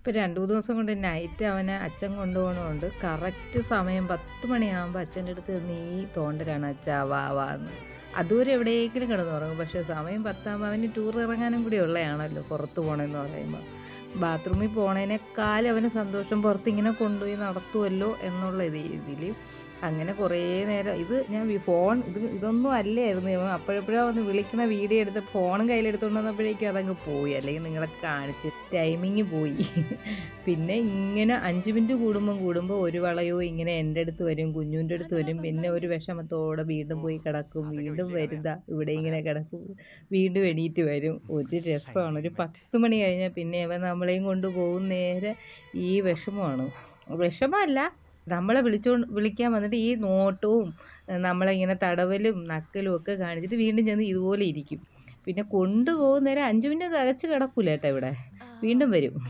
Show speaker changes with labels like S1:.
S1: ഇപ്പം 2-3 ദിവസം കൊണ്ട് നൈറ്റ് അവനെ അച്ഛൻ കൊണ്ടുപോകണമുണ്ട്. കറക്റ്റ് സമയം 10 മണിയാകുമ്പോൾ അച്ഛൻ്റെ അടുത്ത് നീ തോണ്ടലാണ് അച്ഛാ വാ വാ എന്ന്. അതുവരെ എവിടെയെങ്കിലും കിടന്നുറങ്ങും. പക്ഷേ സമയം 10 അവന് ടൂർ ഇറങ്ങാനും കൂടി ഉള്ളതാണല്ലോ പുറത്ത് പോകണമെന്ന് പറയുമ്പോൾ. ബാത്റൂമിൽ പോണേനേക്കാൾ അവന് സന്തോഷം പുറത്തിങ്ങനെ കൊണ്ടുപോയി നടത്തുമല്ലോ എന്നുള്ള രീതിയിൽ അങ്ങനെ കുറേ നേരം ഞാൻ ഇതൊന്നും അല്ലായിരുന്നു. അപ്പോഴപ്പോഴാണ് വന്ന് വിളിക്കുന്ന വീഡിയോ എടുത്ത് ഫോണും കയ്യിലെടുത്തുകൊണ്ട് വന്നപ്പോഴേക്കും അതങ്ങ് പോയി. അല്ലെങ്കിൽ നിങ്ങളെ കാണിച്ച് ടൈമിങ് പോയി. പിന്നെ ഇങ്ങനെ 5 മിനിറ്റ് കൂടുമ്പോൾ ഒരു വളയോ ഇങ്ങനെ എൻ്റെ അടുത്ത് വരും, കുഞ്ഞുൻ്റെ അടുത്ത് വരും. പിന്നെ ഒരു വിഷമത്തോടെ വീണ്ടും പോയി കിടക്കും, വീണ്ടും വരുതാ ഇവിടെ ഇങ്ങനെ കിടക്കും, വീണ്ടും എണീറ്റ് വരും. ഒരു രസമാണ്. ഒരു 10 മണി കഴിഞ്ഞാൽ പിന്നെ അവൻ നമ്മളെയും കൊണ്ട് പോകും നേരെ ഈ വിഷമമാണ്. വിഷമമല്ല, നമ്മളെ വിളിക്കാൻ വന്നിട്ട് ഈ നോട്ടവും നമ്മളെ ഇങ്ങനെ തടവലും നക്കലും ഒക്കെ കാണിച്ചിട്ട് വീണ്ടും ചെന്ന് ഇതുപോലെ ഇരിക്കും. പിന്നെ കൊണ്ടുപോകുന്നേരം 5 മിനിറ്റ് തികച്ച് കിടക്കൂല കേട്ടോ ഇവിടെ. വീണ്ടും വരും.